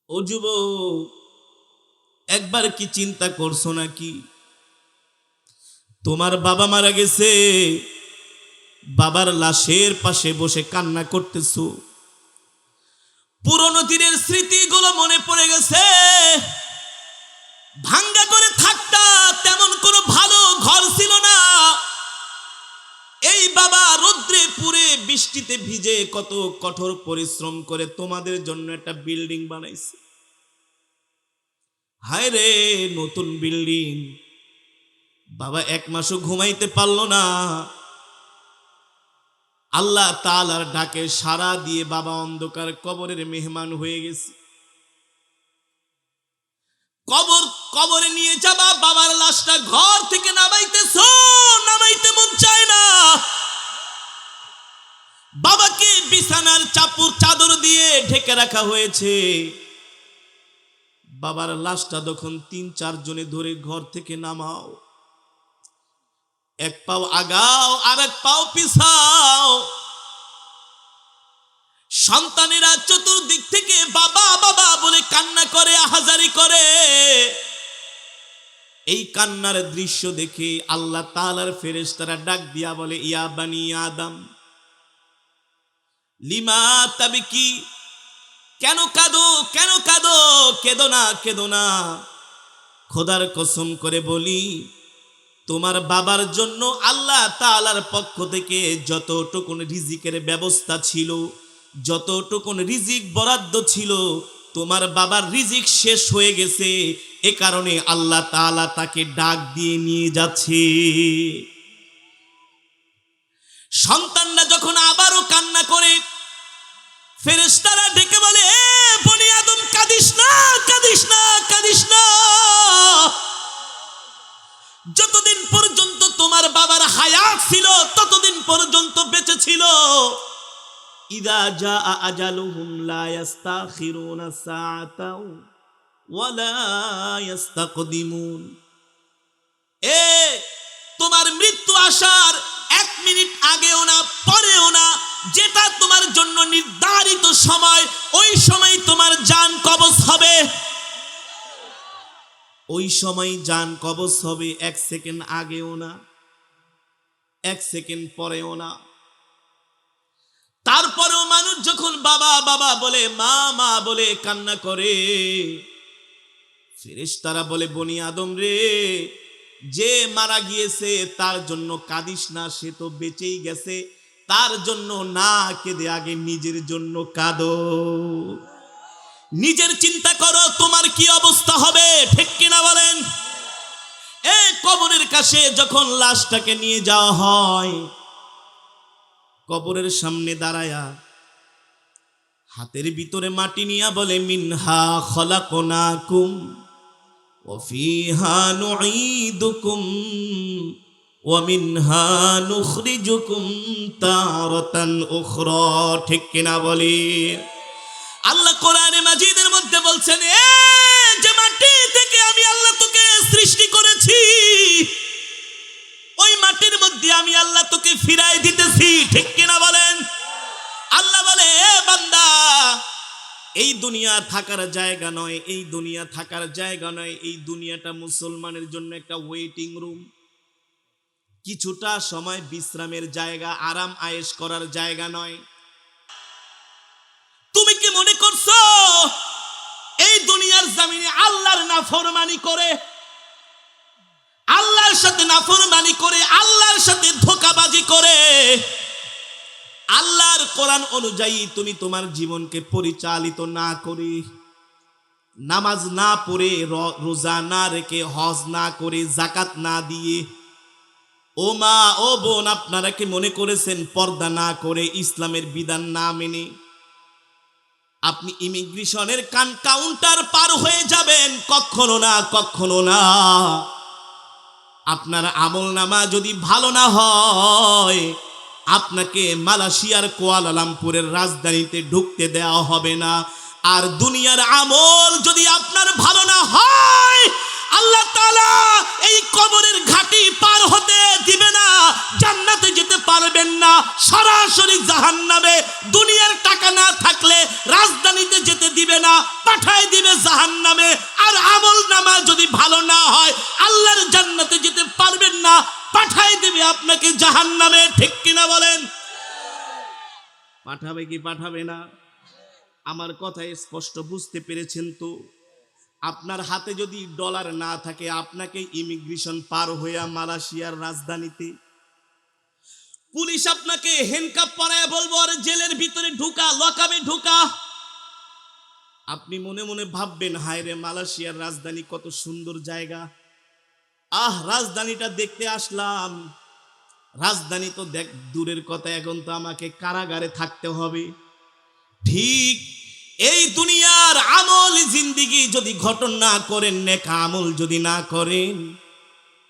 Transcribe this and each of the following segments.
ও যুবক, একবার কি চিন্তা করছো নাকি তোমার বাবা মারা গেছে, বাবার লাশের পাশে বসে কান্না করতেছো, পুরনো দিনের স্মৃতিগুলো মনে পড়ে গেছে। ভাঙ্গা করে থাকতা, তেমন কোনো ভালো ঘর ছিল না। এই বাবা রোদ্রে পুড়ে বৃষ্টিতে ভিজে কত কঠোর পরিশ্রম করে তোমাদের জন্য একটা বিল্ডিং বানাইছে। হায় রে, নতুন বিল্ডিং, বাবা এক মাসও ঘুমাইতে পারলো না। আল্লাহ তাআলার ডাকে সাড়া দিয়ে বাবা অন্ধকার কবরের মেহমান হয়ে গেছে। কবরে নিয়ে যাবা, বাবার লাশটা ঘর থেকে নামাইতেছো, নামাইতে মন চায় না। বাবাকে বিছানার চাদর দিয়ে ঢেকে রাখা হয়েছে। বাবার লাশটা যখন ৩-৪ জনে ধরে ঘর থেকে নামাও, এক পাও আগাও আর এক পাও পিছাও, সন্তানেরা চতুর্দিক থেকে বাবা বাবা বলে কান্না করে, আহাজারি করে। এই কান্নার দৃশ্য দেখে আল্লাহ তাআলার ফেরেশতারা ডাক দিয়া বলে, ইয়া বানি আদম লিমা তাবকি, কেন কাঁদো, কেন কাঁদো? কেঁদো না, কেঁদো না। খোদার কসম করে বলি, তোমার বাবার জন্য আল্লাহ তাআলার পক্ষ থেকে যতটুকুন রিজিকের ব্যবস্থা ছিল, যতটুকুন রিজিক বরাদ্দ ছিল, তোমার বাবার রিজিক শেষ হয়ে গেছে। এ কারণে আল্লাহ তাআলা তাকে ডাক দিয়ে নিয়ে যাচ্ছে। সন্তানরা যখন আবারও কান্না করে, ফেরেশতারা ডেকে বলে, এ বনি আদম, কাঁদিস না, কাঁদিস না, কাঁদিস না। যতদিন পর্যন্ত তোমার বাবার হায়াত ছিল, ততদিন পর্যন্ত বেঁচে ছিল। ইদা জা আজালুহুম লা ইস্তাখিরুনা সাআতাও ওয়া লা ইস্তাকদিমুন। এ তোমার মৃত্যু আসার 1 মিনিট আগেও না, পরেও না। যেটা তোমার জন্য নির্ধারিত সময়, ওই সময় তোমার জান কবজ হবে। ওই সময় জান কবজ হবে, 1 সেকেন্ড আগেও না, 1 সেকেন্ড পরেও না। তারপরেও মানুষ যখন বাবা বাবা বলে, মা মা বলে কান্না করে, ফেরেশতারা বলে, বনি আদম রে, যে মারা গিয়েছে তার জন্য কাঁদিস না, সে তো বেঁচেই গেছে। তার জন্য না কেঁদে আগে নিজের জন্য কাঁদো। নিজের চিন্তা করো তোমার কি অবস্থা হবে, ঠিক কিনা বলেন? এই কবরের কাছে যখন লাশটাকে নিয়ে যাওয়া হয়, কবরের সামনে দাঁড়ায়া হাতের ভিতরে মাটি নিয়া বলে, মিনহা খলাকনাকুম ওয়া ফিহা নুঈদুকুম ওয়া মিনহা নুখরিজুকুম তারাতান উখরা। ঠিক কিনা বলি? আল্লাহ কোরআনে মাজিদের মধ্যে বলছেন, এ যে মাটি থেকে আমি আল্লাহ তোকে সৃষ্টি করেছি, ওই মাটির মধ্যে আমি আল্লাহ তোকে ফিরাই দিতেছি। ঠিক কিনা বলেন? আল্লাহ বলে, এ বান্দা, এই দুনিয়া থাকার জায়গা নয়, এই দুনিয়া থাকার জায়গা নয়। এই দুনিয়াটা মুসলমানের জন্য একটা ওয়েটিং রুম, কিছুটা সময় বিশ্রামের জায়গা, আরাম আয়েশ করার জায়গা নয়। তুমি কি মনে করছো এই দুনিয়ার জমিনে আল্লাহর নাফরমানি করে, আল্লাহর সাথে নাফরমানি করে, আল্লাহর সাথে ধোঁকাবাজি করে, আল্লাহর কোরআন অনুযায়ী তুমি তোমার জীবনকে পরিচালিত না করে, নামাজ না পড়ে, রোজা না রেখে, হজ না করে, যাকাত না দিয়ে, ও মা ও বোন, আপনারা কি মনে করেছেন পর্দা না করে, ইসলামের বিধান না মেনে আপনি ইমিগ্রেশনের কাউন্টার পার হয়ে যাবেন? কখনো না, কখনো না। আপনার আমলনামা যদি ভালো না হয়, আপনাকে মালয়েশিয়ার কুয়ালালামপুরের রাজধানীতে ঢুকতে দেওয়া হবে না। আর দুনিয়ার আমল যদি আপনার ভালো না হয়, আল্লাহ তাআলা এই কবরের ঘাটি পার হতে দিবে না, জান্নাতে যেতে পারবেন না, সরাসরি জাহান্নামে। দুনিয়ার টাকা না থাকলে রাজধানীতে যেতে দিবে না, পাঠায় দিবে জাহান্নামে। আর আমল নামা যদি ভালো না হয় আল্লাহর জান্নাতে যেতে পারবেন না, পাঠায় দিবে আপনাকে জাহান্নামে। ঠিক কিনা বলেন? পাঠাবে কি পাঠাবে না? আমার কথা স্পষ্ট বুঝতে পেরেছেন তো? আপনার হাতে যদি ডলার না থাকে, আপনাকে ইমিগ্রেশন পার হইয়া মালয়েশিয়ার রাজধানীতে পুলিশ আপনাকে হ্যান্ডকাপ পরায় বলবো আরে জেলের ভিতরে ঢুকা, লকআপে ঢুকা। আপনি মনে মনে ভাববেন, হায় রে, মালয়েশিয়ার রাজধানী কত সুন্দর জায়গা, রাজধানীটা দেখতে আসলাম। রাজধানী তো দেখ দূরের কথা, এখন তো আমাকে কারাগারে থাকতে হবে। ঠিক এই দুনিয়ার আমল জিন্দিগি যদি গঠন না করেন, নেক আমল যদি না করেন,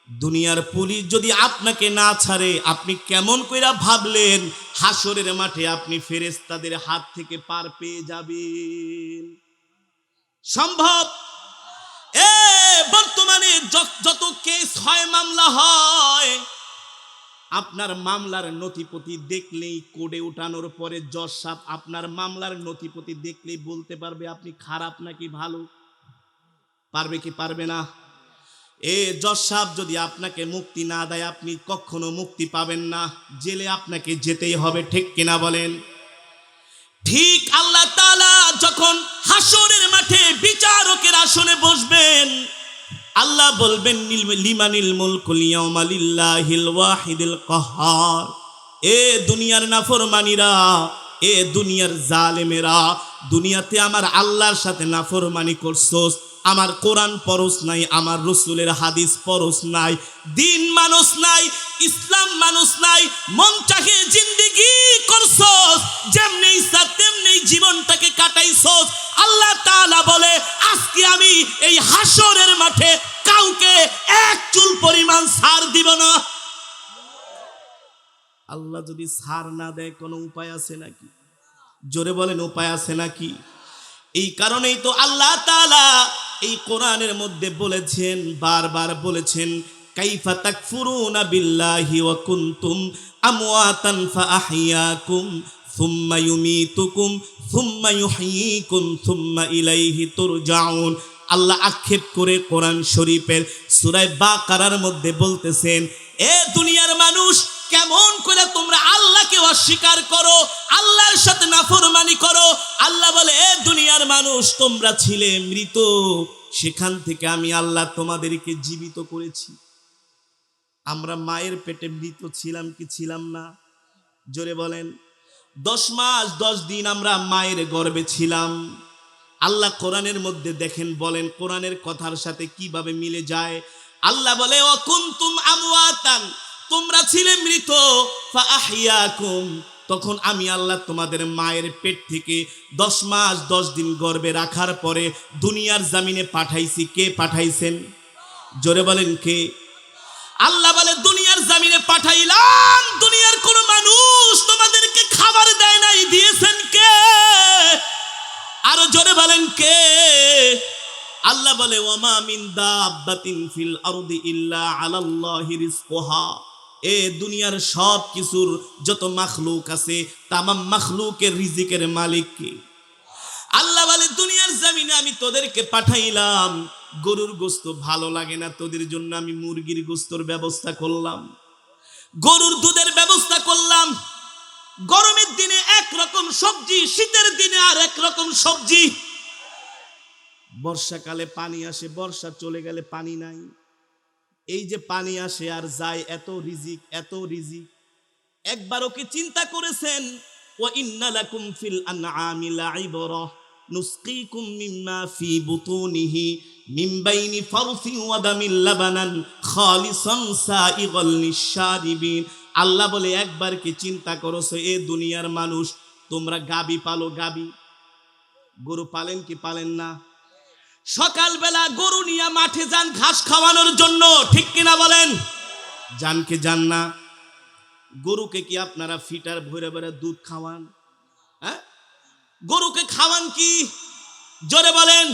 দুনিয়ার পুলিশ যদি আপনাকে না ছাড়ে, আপনি কেমন কইরা ভাবলেন হাসরের মাঠে আপনি ফেরেশতাদের হাত থেকে পার পেয়ে যাবেন? সম্ভব? বর্তমানে যত কেস হয়, মামলা হয়, আপনার মামলার নথিপতি দেখলেই, কোর্টে উঠানোর পরে জজ সাহেব আপনার মামলার নথিপতি দেখলেই বলতে পারবে আপনি খারাপ নাকি ভালো। পারবে কি পারবে না? জজ সাহেব যদি আপনাকে মুক্তি না দেয়, আপনি কখনো মুক্তি পাবেন না, জেলে আপনাকে যেতেই হবে। ঠিক কিনা বলেন? ঠিক আল্লাহ তাআলা যখন হাসরের মাঠে বিচারকের আসনে বসবেন, আল্লাহ বলবেন লিমানিল মুলকুল ইয়াউমা লিল্লাহিল ওয়াহিদিল কাহ্হার। দুনিয়ার নাফরমানিরা, দুনিয়ার জালেমেরা, দুনিয়াতে আমার আল্লাহর সাথে নাফরমানি করছস, আমার কোরআন পরশ নাই, আমার রসুলের হাদিস পরশ নাই, দিন মানুষ নাই, ইসলাম মানুষ নাই, মন চাহে জিন্দেগি করছস, যেমনি ইচ্ছা তেমনি জীবনটাকে কাটাইছস। আল্লাহ তাআলা বলে আজকে আমি এই হাসরের মাঠে কাউকে এক চুল পরিমাণ ছাড় দিব না। আল্লাহ যদি ছাড় না দেয়, কোনো উপায় আছে নাকি? জোরে বলেন, উপায় আছে নাকি? এই কারণেই তো আল্লাহ তাআলা এই কোরআনের মধ্যে বলেছেন, বারবার বলেছেন, কাইফা তাকফুরুনা বিল্লাহি ওয়া কুনতুম আমওয়াতান ফাআহইয়াকুম সুম্মা ইউমীতুকুম সুম্মা ইউহয়ীকুম সুম্মা ইলাইহি তুরজাউন। আল্লাহ আক্ষেপ করে কোরআন শরীফের সূরা বাকারার মধ্যে বলতেছেন, দুনিয়ার মানুষ, কেমন করে তোমরা আল্লাহকে অস্বীকার করো, আল্লাহর সাথে নাফরমানি করো। আল্লাহ বলে, দুনিয়ার মানুষ, তোমরা ছিলে মৃত, সেখান থেকে আমি আল্লাহ তোমাদেরকে জীবিত করেছি। আমরা মায়ের পেটে মৃত ছিলাম কি ছিলাম না? জোরে বলেন। 10 মাস 10 দিন আমরা মায়ের গর্ভে ছিলাম। আল্লাহ কোরআনের মধ্যে দেখেন, বলেন কোরআনের কথার সাথে কিভাবে মিলে যায়। আল্লাহ বলে, ওয়া কুনতুম আমওয়াতান, তোমরা ছিলে মৃত, ফাআহইয়াকুম, তখন আমি আল্লাহ তোমাদের মায়ের পেট থেকে 10 মাস 10 দিন গর্ভে রাখার পরে দুনিয়ার জমিনে পাঠাইছি। কে পাঠাইছেন? জোরে বলেন, কে? আল্লাহ বলে, দুনিয়ার জমিনে পাঠাইলাম, দুনিয়ার কোন মানুষ তোমাদেরকে খাবার দেয় নাই, দিয়েছেন কে? আরো জোরে বলেন, কে? আল্লাহ বলে, ওয়ামা মিন দাব্বাতিন ফিল আরদি ইল্লা আলাল্লাহি রিজকুহা। দুনিয়ার সব কিছুর যত মাখলুক আছে, তামাম মাখলুকের রিজিকের মালিক কে? আল্লাহ বলে, দুনিয়ার জমিনে আমি তোদেরকে পাঠাইলাম, গরুর গোশত ভালো লাগে না, তোদের জন্য আমি মুরগির গোশতের ব্যবস্থা করলাম, গরুর দুধের ব্যবস্থা করলাম। গরমের দিনে একরকম সবজি, শীতের দিনে আর একরকম সবজি। বর্ষাকালে পানি আসে, বর্ষা চলে গেলে পানি নাই। এই যে পানি আসে আর যায়, এত রিজিক, এত রিজিক। একবারও কি চিন্তা করেছেন? ওয়া ইন্না লাকুম ফিল আনআমি লাইবরা নুসকিকুম মিম্মা ফি বুতুনিহি মিন বাইনি ফারসিন ওয়া দামিল লাবানান খালিসান সাইগাল লিশারিবিন। আল্লাহ বলে, একবার কি চিন্তা করেছো, দুনিয়ার মানুষ, তোমরা গাবি পালো, গাবি, গরু পালেন কি পালেন না? সকালবেলা গরু নিয়ে মাঠে যান ঘাস খাওয়ানোর জন্য, ঠিক কিনা বলেন? যান কি যান না? গরুকে কি আপনারা ফিটার ভরে ভরে দুধ খাওয়ান? গরুকে খাওয়ান কি? জোরে বলেন।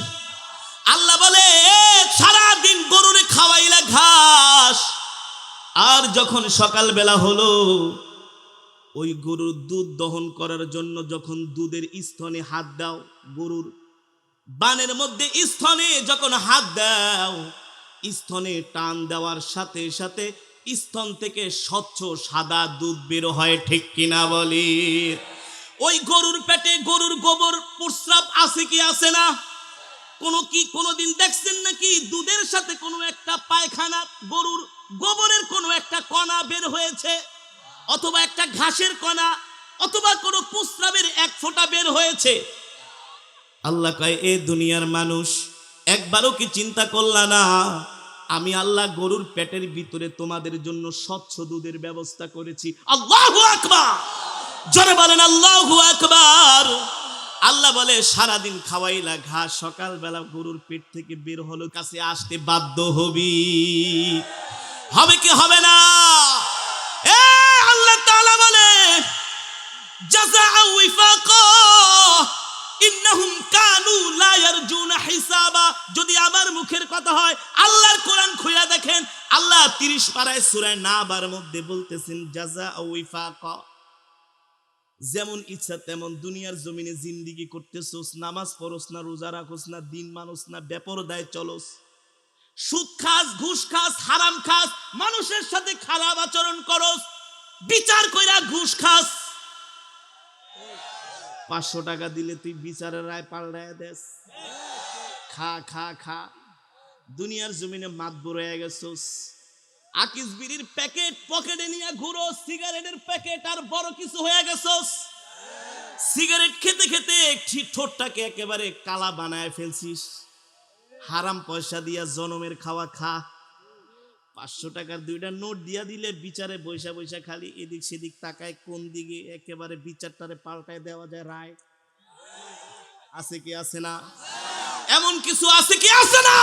আল্লাহ বলে, সারা দিন গরু আর যখন সকালবেলা হলো, ওই গরুর দুধ দহন করার জন্য যখন দুধের স্তনে হাত দাও, গরুর বানের মধ্যে স্তনে যখন হাত দাও, স্তনে টান দেওয়ার সাথে সাথে স্তন থেকে স্বচ্ছ সাদা দুধ বের হয়, ঠিক কিনা বলি? ওই গরুর পেটে গরুর গোবর প্রস্রাব আছে কি আছে না? কোনোদিন দেখছেন নাকি দুধের সাথে কোনো একটা পায়খানা গরুর গোবরের কোনো একটা কণা বের হয়েছে, অথবা একটা ঘাসের কণা, অথবা কোনো প্রস্রাবের এক ফোঁটা বের হয়েছে? আল্লাহ কয়, এ দুনিয়ার মানুষ, একবারও কি চিন্তা করলা না আমি আল্লাহ গরুর পেটের ভিতরে তোমাদের জন্য স্বচ্ছ দুধের ব্যবস্থা করেছি? আল্লাহু আকবার, জোরে বলেন আল্লাহু আকবার। আল্লাহ বলে, সারাদিন খাওয়াইলা ঘাস, সকালবেলা গরুর পেট থেকে বের হলো, কাছে আসতে বাধ্য হবি, হবে কি হবে না? এ আল্লাহ তাআলা বলে, জাযাআ ওয়াফাকা ইন্নাহুম কানু লা ইয়ারজুনা হিসাবা। যদি আমার মুখের কথা হয়, আল্লাহর কোরআন খুলে দেখেন, আল্লাহ 30 পারায় সূরা নাবার মধ্যে বলতেছেন জাযাআ ওয়াফাকা। যেমন ইচ্ছা তেমন দুনিয়ার জমিনে জিন্দিগি করতেছস, নামাজ পড়স না, রোজা রাখস না, দিন মানুষ না, বেপরদায় চলস, সুদ খাস, ঘুষ খাস, হারাম খাস, মানুষের সাথে খারাপ আচরণ করস, বিচার কইরা ঘুষ খাস। 500 টাকা দিলে তুই বিচারের রায় পাল্টায় দেস, খা খা খা। দুনিয়ার জমিনে মাতবর হয়ে গেছস, আকিস বিড়ির প্যাকেট পকেটে নিয়ে ঘুরো, সিগারেটের প্যাকেট আর বড় কিছু হয়ে গেছস। সিগারেট খেতে খেতে ঠোঁটটাকে একেবারে কালা বানায় ফেলছিস, হারাম পয়সা দিয়া জনমের খাওয়া খা। 500 টাকার 2টা নোট দিয়া দিলে বিচারে বৈশা বৈশা খালি এদিক সেদিক তাকায়, কোন দিকে একেবারে বিচারটারে পাল্টায় দেওয়া যায় রায়। আছে কি আছে না? এমন কিছু আছে কি আছে না?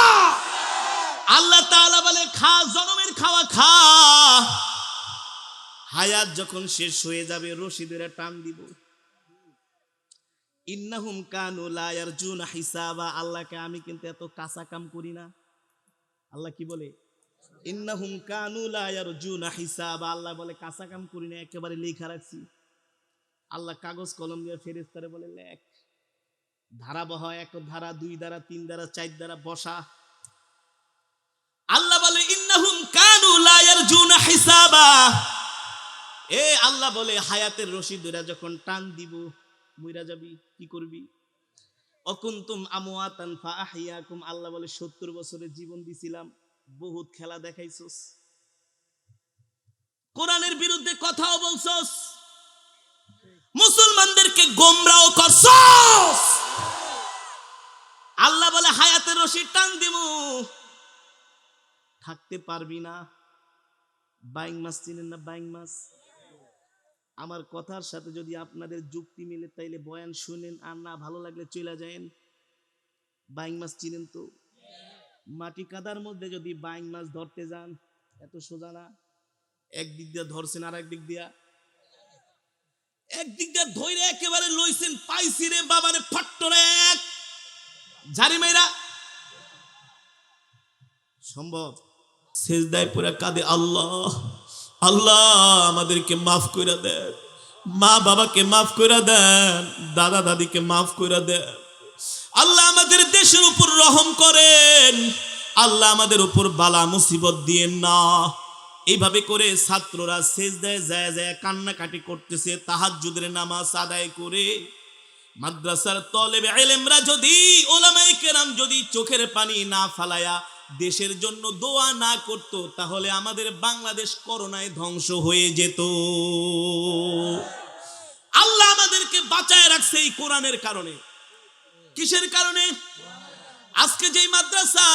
আল্লাহ তাআলা বলে, খা, জনমের খাওয়া খা। হায়াত যখন শেষ হয়ে যাবে, রশি ধরে টান দিব। ইন্নাহুম কানু লা ইয়ারজুনা হিসাবা। আল্লাহকে আমি কিন্তু এত কাঁচা কাম করি না। আল্লাহ কি বলে? ইন্নাহুম কানু লা ইয়ারজুনা হিসাবা। আল্লাহ বলে, কাঁচা কাম করি না, একেবারে লেখা রাখছি। আল্লাহ কাগজ কলম দিয়ে ফেরেশতারে বলে, লেখ। ধারা বহা, 1 ধারা, 2 ধারা, 3 ধারা, 4 ধারা বসা। আল্লাহ বলে, ইন্নাহুম কানু লা ইয়ারজুনা হিসাবা। এ আল্লাহ বলে, হায়াতের রশি ধরে যখন টান দিব, মইরা যাবি, কি করবি? অকুনতুম আমওয়াতান ফাআহইয়াকুম। আল্লাহ বলে, 70 বছরের জীবন দিছিলাম, বহুত খেলা দেখাইছস, কোরআনের বিরুদ্ধে কথাও বলছস, মুসলমানদেরকে গোমরাও করছস। আল্লাহ বলে, হায়াতের রশি টান দিব, থাকতে পারবি না। বাইং মাছ চিনেন না? বাইং মাছ। আমার কথার সাথে যদি আপনাদের যুক্তি মিলে তাইলে বয়ান শুনেন, আর না ভালো লাগলে চলে যায়েন। বাইং মাছ চিনেন তো? মাটি কাদার মধ্যে যদি বাইং মাছ ধরতে যান, এত সোজা না। একদিক দিয়ে ধরছেন, আর একদিক দিয়ে ধরে একেবারে লইছেন, পাইছি রে বাবারে, ফট্টরে এক ঝাড়ি মেরা সম্ভব? সেজদায় পুরা কাঁদে, আল্লাহ আল্লাহ আমাদেরকে মাফ কইরা দেন, মা বাবাকে মাফ কইরা দেন, দাদা দাদিকে মাফ কইরা দেন। আল্লাহ আমাদের দেশের উপর রহম করেন, আল্লাহ আমাদের উপর বালা মুসিবত দিয়েন না। এইভাবে করে ছাত্ররা সেজদায় যায় যায় কান্নাকাটি করতেছে, তাহাজ্জুদের নামাজ আদায় করে। মাদ্রাসার তলেবে ইলমরা যদি, ওলামায়ে কেরাম যদি চোখের পানি না ফালায়া দেশের জন্য দোয়া না করত, তাহলে আমাদের বাংলাদেশ করোনায় ধ্বংস হয়ে যেত। আল্লাহ আমাদেরকে বাঁচায় রাখছে এই কোরআনের কারণে। কিসের কারণে? আজকে যেই মাদ্রাসা,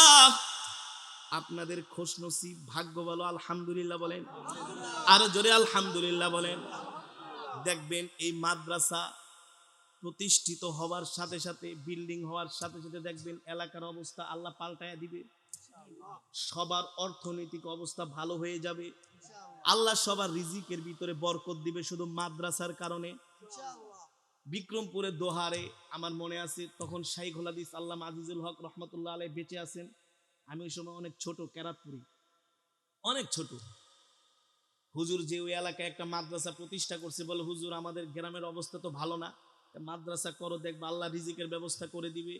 আপনাদের খুশনসিব, ভাগ্য ভালো, আলহামদুলিল্লাহ বলেন, আরো জোরে আলহামদুলিল্লাহ বলেন। দেখবেন এই মাদ্রাসা প্রতিষ্ঠিত হওয়ার সাথে সাথে, বিল্ডিং হওয়ার সাথে সাথে দেখবেন এলাকার অবস্থা আল্লাহ পাল্টায়া দিবে, সবার অর্থনৈতিক অবস্থা ভালো হয়ে যাবে, আল্লাহ সবার রিজিকের ভিতরে বরকত দিবে শুধু মাদ্রাসার কারণে। বিক্রমপুরে দোহারে আমার মনে আছে, তখন শাইখুল হাদিস আল্লামা আজিজুল হক রহমতুল্লাহ আলাইহি বেঁচে আছেন। আমি ওই সময় অনেক ছোট, কেরাতপুরি, অনেক ছোট। হুজুর যে ওই এলাকায় একটা মাদ্রাসা প্রতিষ্ঠা করছে, বলে হুজুর আমাদের গ্রামের অবস্থা তো ভালো না, মাদ্রাসা করো, দেখবা আল্লাহ রিজিকের ব্যবস্থা করে দিবে,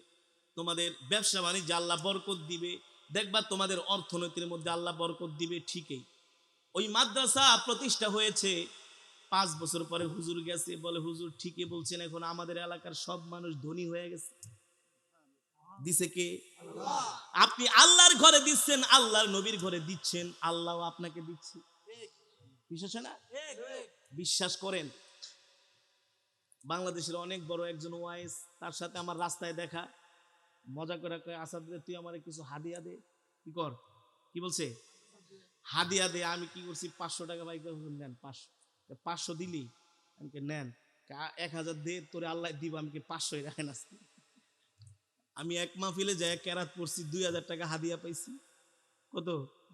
তোমাদের ব্যবসা বাণিজ্যে আল্লাহ বরকত দিবে, দেখবা তোমাদের অর্থনীতির মধ্যে আল্লাহ বরকত দিবে। ঠিকই ওই মাদ্রাসা প্রতিষ্ঠা হয়েছে, 5 বছর পরে হুজুর গেছে, বলে হুজুর ঠিকই বলছেন, এখন আমাদের এলাকার সব মানুষ ধনী হয়ে গেছে। দিছে কে? আপনি আল্লাহর ঘরে দিচ্ছেন, আল্লাহর নবীর ঘরে দিচ্ছেন, আল্লাহ আপনাকে দিচ্ছে। বিশ্বাস হয় না? বিশ্বাস করেন। বাংলাদেশের অনেক বড় একজন ওয়াইস, তার সাথে আমার রাস্তায় দেখা, মজা করে কয়, আসাদ তুই আমার কিছু হাদিয়া দে। কি কর? কি বলছে? হাদিয়া দে। আমি কি করছি, 500 টাকা বাইক নেন, 500 দিলি, আমি নেন 1000 দে, তোরে আল্লাহ দিব, আমি 500 রাখেন। আজকে আমি এক মাহফিলে যাই কেরাত পড়ছি, 2000 টাকা হাদিয়া পাইছি। কত?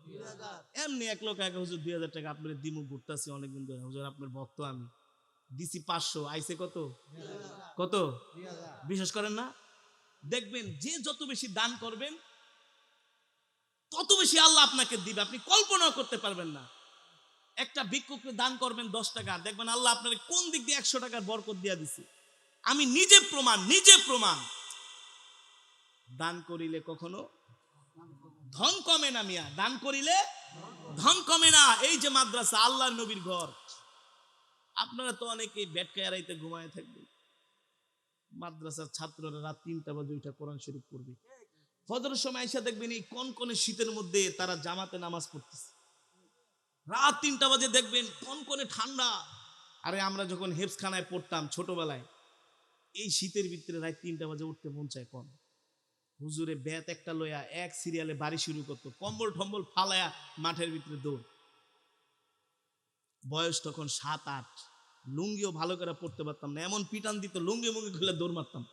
2000। এমনি এক লোক আগে, হুজুর 2000 টাকা আপনার দিমু, ঘুরতেছি অনেকদিন ধরে, হুজুর আপনার ভক্ত আমি, দিছি 500, আইছে কত? 2000। কত? 2000। বিশ্বাস করেন না? দেখবেন যে যত বেশি দান করবেন তত বেশি আল্লাহ আপনাকে দিবে, আপনি কল্পনা করতে পারবেন না। একটা ভিক্ষুককে দান করবেন 10 টাকা, দেখবেন আল্লাহ আপনার কোন দিক দিয়ে 100 টাকার বরকত দিয়া দিছে। আমি নিজে প্রমাণ। দান করিলে কখনো ধন কমে না মিয়া, দান করিলে ধন কমে না। এই যে মাদ্রাসা, আল্লাহর নবীর ঘর, আপনারা তো অনেকেই বেটকায় রাইতে ঘুমায় থাকবেন, মাদ্রাসার ছাত্ররা রাত 3টা বাজে ওইটা কোরআন শরীফ পড়বে, ফজরের সময় এসে দেখবেন এই কনকনে শীতের মধ্যে তারা জামাতে নামাজ পড়তেছে, রাত 3টা বাজে দেখবেন কনকনে ঠান্ডা। আরে আমরা যখন হেফজখানায় পড়তাম ছোটবেলায়, এই শীতের ভিতরে রাত 3টা বাজে উঠতে মন চায় কোন? হুজুরে ব্যাত একটা লয়া এক সিরিয়ালে বাড়ি শুরু করতো, কম্বল ঠম্বল ফালায়া মাঠের ভিতরে দৌড়। বয়স তখন 7-8, লুঙ্গিও ভালো করে পড়তে পারতাম না, এমন পিটান দিত, লুঙ্গি মুঙ্গি খুলে দৌড় মারতাম।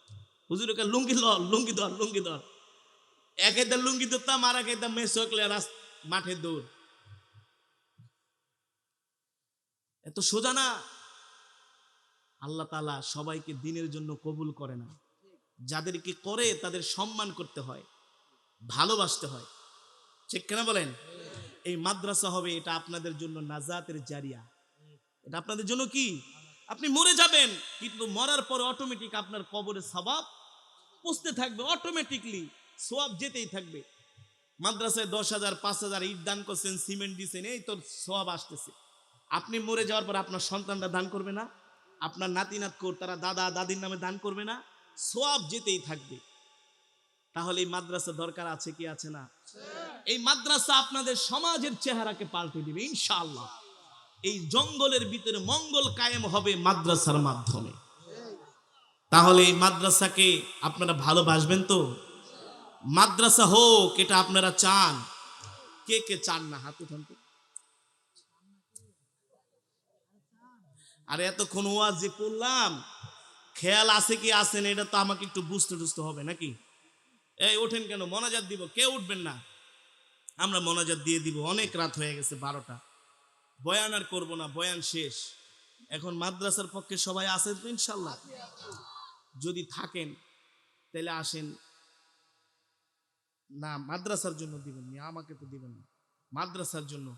হুজুরকে লুঙ্গি ধর, এক একটা লুঙ্গি ধরতাম, আর এক একটা মেয়ে সকলে মাঠে দৌড়। এত সোজা না। আল্লাহ তাআলা সবাইকে দিনের জন্য কবুল করে না, যাদেরকে করে তাদের সম্মান করতে হয়, ভালোবাসতে হয়। ঠিক কেনা বলেন? এই মাদ্রাসা হবে, এটা আপনাদের জন্য নাজাতের জারিয়া। এটা আপনাদের জন্য কি? আপনি মরে যাবেন, কিন্তু মরার পরে অটোমেটিক আপনার কবরে সওয়াব পৌঁছতে থাকবে, অটোমেটিকলি সওয়াব যেতেই থাকবে। মাদ্রাসায় 10,000 5,000 ইট দান করছেন, সিমেন্ট দিচ্ছেন, এই তোর সওয়াব আসতেছে। আপনি মরে যাওয়ার পর আপনার সন্তানরা দান করবে না? আপনার নাতি নাতকর তারা দাদা দাদির নামে দান করবে না? সওয়াব যেতেই থাকবে। তাহলে এই মাদ্রাসা দরকার আছে কি আছে না? এই মাদ্রাসা আপনাদের সমাজের চেহারাকে পাল্টে দিবে ইনশাআল্লাহ। এই জঙ্গলের ভিতরে মঙ্গল কায়েম হবে মাদ্রাসার মাধ্যমে। তাহলে এই মাদ্রাসাকে আপনারা ভালোবাসবেন তো? মাদ্রাসা হোক, এটা আপনারা চান? কে কে চান না হাত উঠান তো। আরে এতক্ষণ ওয়াজ যে করলাম, খেয়াল আছে কি আছে না এটা তো আমাকে একটু বুঝতে হবে নাকি? এই ওঠেন কেন? মোনাজাত দিব। কেউ উঠবেন না, আমরা মোনাজাত দিয়ে দিব। অনেক রাত হয়ে গেছে, 12টা। বয়ান আর করবো না, বয়ান শেষ। এখন মাদ্রাসার পক্ষে সবাই আছেন তো ইনশাল্লাহ? যদি থাকেন তাহলে আসেন। না, মাদ্রাসার জন্য দিবেন না, আমাকে তো দিবেন না। মাদ্রাসার জন্য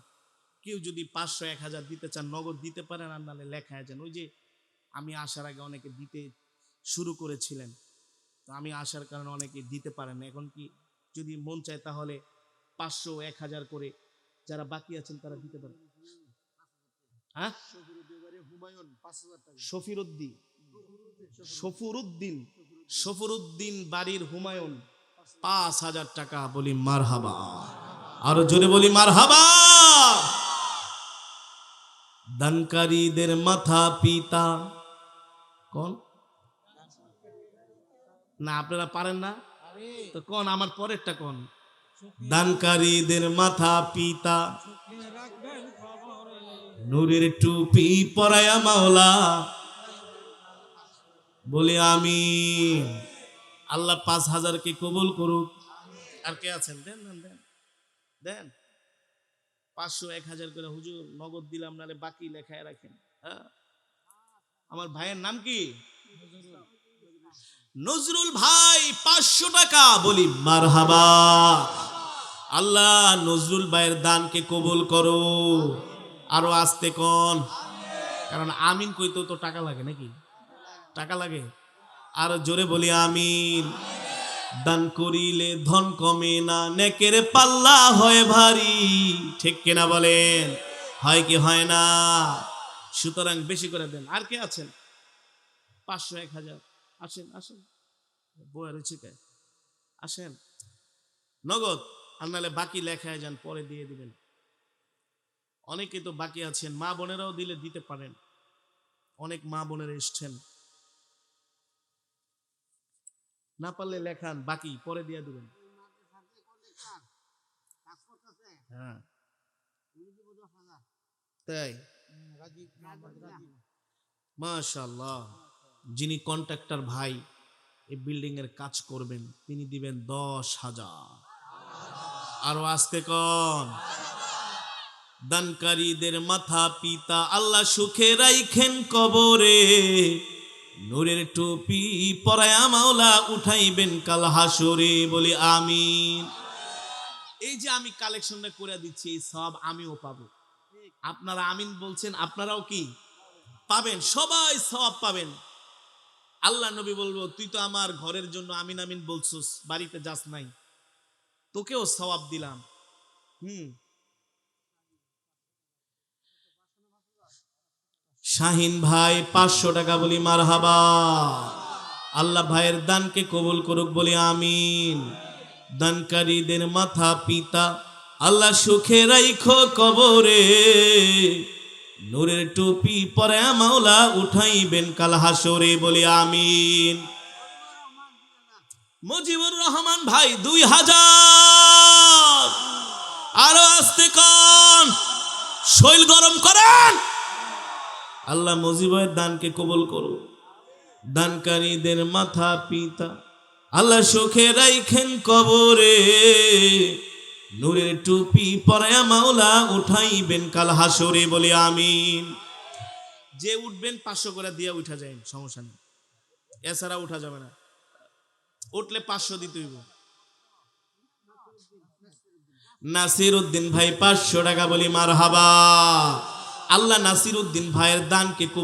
কেউ যদি 500 1000 দিতে চান নগদ দিতে পারেন, আর নাহলে লেখায় যান। ওই যে আমি আসার আগে অনেকে দিতে শুরু করেছিলেন, তো আমি আসার কারণে অনেকে দিতে পারেন। এখন কি যদি মন চায় তাহলে 500 1000 করে যারা বাকি আছেন তারা দিতে পারেন। হ্যাঁ, সফরুদ্দিন বাড়ির হুমায়ুন 5000 টাকা। বলি মারহাবা, আরো জোরে বলি মারহাবা। দানকারীদের মাথা পিতা কোন? না আপনারা পারেন না তো কোন? আমার পরেরটা কোন? দানকারীদের মাথা পিতা, নূরের টুপি পরায়া মাওলা। বলি আমিন। আল্লাহ 5000 কে কবুল করুক। আর কে আছেন? দেন দেন দেন দেন 500 1000 করে হুজুর নগদ দিলাম, নালে বাকি লেখায় রাখেন। হ্যাঁ, আমার ভাইয়ের নাম কি? নজরুল ভাই, 500 টাকা। বলি মারহাবা। আল্লাহ নজরুল ভাইয়ের দানকে কবুল করো। আরো আস্তে কোন, কারণ আমিন কইতেও তো টাকা লাগে নাকি? টাকা লাগে। আর জোরে বলি আমিন। দান করিলে ধন কমে না, নেকের পাল্লা হয় ভারী, ঠিক কিনা বলেন? হয় কি হয় না? সুতরাং বেশি করে দেন। আর কে আছেন? 500 1000 আসেন আসেন, বইয়া রয়েছে কে? আসেন নগদ, আর নাহলে বাকি লেখায় যান, পরে দিয়ে দিবেন। অনেকে তো বাকি আছেন, মা বোনেরাও দিলে দিতে পারেন, অনেক মা বোনেরা এসছেন, না পারলে লেখান, বাকি পরে দিয়ে দিবেন। হ্যাঁ তাই, মাশাআল্লাহ। যিনি কন্ট্রাক্টর ভাই এই বিল্ডিং এর কাজ করবেন, তিনি দিবেন 10,000। আরো আস্তে কন। দানকারীদের মাথা পিতা আল্লাহ সুখে রাইখেন কবরে, নূরের টুপি পরায়া মাওলা উঠাইবেন কাল হাসরে, বলি আমিন। এই যে আমি কালেকশনটা করে দিচ্ছি, এই সব আমিও পাবো। আপনারা আমিন বলছেন, আপনারাও কি পাবেন? সবাই সব পাবেন। আল্লাহ নবী বলবো, তুই তো আমার ঘরের জন্য আমিন আমিন বলছস, বাড়িতে যাস নাই, তোকেও সওয়াব দিলাম। শাহিন ভাই 500 টাকা, বলি মারহাবা। আল্লাহ ভাইয়ের দানকে কবুল করুক, বলি আমিন। দানকারীদের মাথা পিতা আল্লাহ সুখে রাইখো কবরে, নূরের টুপি পরে মাওলা উঠাইবেন কাল হাসরে, বলি আমিন। মুজিবুর রহমান ভাই 2000। আরো আস্তে কন, শৈল গরম করেন। আল্লাহ মুজিবের দানকে কবুল করো। দানকারীদের মাথা পিতা আল্লাহ সুখে রাইখেন কবরে, নূরের টুপি পরায়া মাওলা উঠাইবেন কাল হাসরে, বলি আমিন। যে উঠবেন 500 করে দিয়ে উঠা যায়, সমস্যা নেই, এছাড়া উঠা যাবে না। উঠলে 500 দিতে হইব। নাসির উদ্দিন ভাই 500 টাকা, বলি মারহাবা। আল্লাহ নাসির উদ্দিন ভাইয়ের দানকে